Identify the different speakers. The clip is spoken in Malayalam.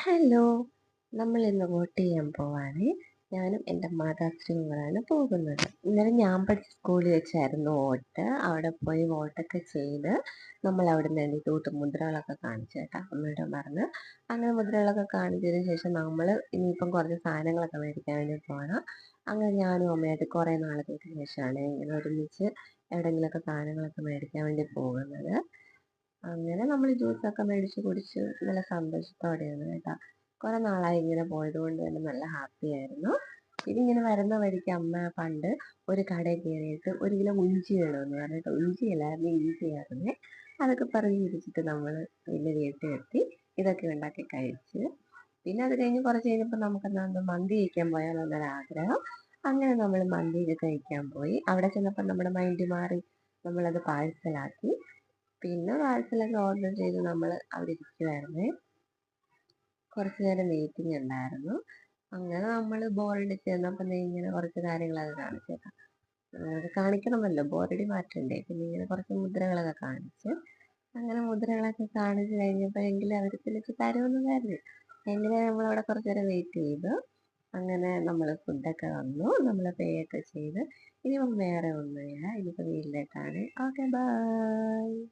Speaker 1: ഹലോ! നമ്മളിന്ന് വോട്ട് ചെയ്യാൻ പോവാണേ. ഞാനും എൻ്റെ മാതാശ്രീയും കൂടാണ് പോകുന്നത്. ഇന്നലെ ഞാൻ പഠിച്ച സ്കൂളിൽ വെച്ചായിരുന്നു വോട്ട്. അവിടെ പോയി വോട്ടൊക്കെ ചെയ്ത് നമ്മളവിടുന്ന് എണീറ്റ് മുദ്രകളൊക്കെ കാണിച്ചു കേട്ടോ. അമ്മയോട് പറഞ്ഞ് അങ്ങനെ മുദ്രകളൊക്കെ കാണിച്ചതിന് ശേഷം ഇനിയിപ്പം കുറച്ച് സാധനങ്ങളൊക്കെ മേടിക്കാൻ വേണ്ടി പോകണം. അങ്ങനെ ഞാനും അമ്മയായിട്ട് കുറേ നാളത്തേക്ക് ശേഷമാണ് ഇങ്ങനെ ഒരുമിച്ച് എവിടെയെങ്കിലുമൊക്കെ സാധനങ്ങളൊക്കെ മേടിക്കാൻ വേണ്ടി പോകുന്നത്. അങ്ങനെ നമ്മൾ ജ്യൂസൊക്കെ മേടിച്ച് കുടിച്ച് നല്ല സന്തോഷത്തോടെയാണ് കേട്ടോ. കുറെ നാളായി ഇങ്ങനെ പോയത് കൊണ്ട് തന്നെ നല്ല ഹാപ്പി ആയിരുന്നു. പിന്നെ ഇങ്ങനെ വരുന്ന വഴിക്ക് അമ്മ പണ്ട് ഒരു കടയിൽ കയറിയിട്ട് 1 കിലോ ഇഞ്ചി വേണമെന്ന് പറഞ്ഞിട്ട്, ഇഞ്ചിയല്ലായിരുന്നു ഇഞ്ചിയായിരുന്നേ. അതൊക്കെ പറഞ്ഞ് ഇരിച്ചിട്ട് നമ്മൾ പിന്നെ വീട്ടിലെത്തി ഇതൊക്കെ ഉണ്ടാക്കി കഴിച്ച്. പിന്നെ അത് കഴിഞ്ഞ് കുറച്ച് കഴിഞ്ഞപ്പോൾ നമുക്കെന്താ മന്തി കഴിക്കാൻ പോയാലോന്നൊരാഗ്രഹം. അങ്ങനെ നമ്മൾ മന്തിയൊക്കെ കഴിക്കാൻ പോയി. അവിടെ ചെന്നപ്പോൾ നമ്മുടെ മൈൻഡ് മാറി നമ്മളത് പാഴ്സലാക്കി. പിന്നെ പാഴ്സലൊക്കെ ഓർഡർ ചെയ്ത് നമ്മൾ അവിടെ ഇരിക്കുവായിരുന്നേ. കുറച്ച് നേരം വെയിറ്റിംഗ് ഉണ്ടായിരുന്നു. അങ്ങനെ നമ്മൾ ബോറടിച്ച് ചെന്നപ്പോൾ ദേ ഇങ്ങനെ കുറച്ച് കാര്യങ്ങളൊക്കെ കാണിച്ചേക്കാം. അത് കാണിക്കണമല്ലോ, ബോറടി മാറ്റണ്ടേ. പിന്നെ ഇങ്ങനെ കുറച്ച് മുദ്രകളൊക്കെ കാണിച്ച്, അങ്ങനെ മുദ്രകളൊക്കെ കാണിച്ച് കഴിഞ്ഞപ്പോഴെങ്കിലും അവർ തിരിച്ച് തരുമെന്ന് കരുതി. എങ്ങനെ നമ്മളവിടെ കുറച്ച് നേരം വെയിറ്റ് ചെയ്തു. അങ്ങനെ നമ്മൾ ഫുഡൊക്കെ വന്നു, നമ്മൾ പേ ഒക്കെ ചെയ്ത്. ഇനിയിപ്പം വേറെ ഒന്നുമില്ല, ഇനിയിപ്പോൾ വീട്ടിലേക്കാണ്. Okay, by.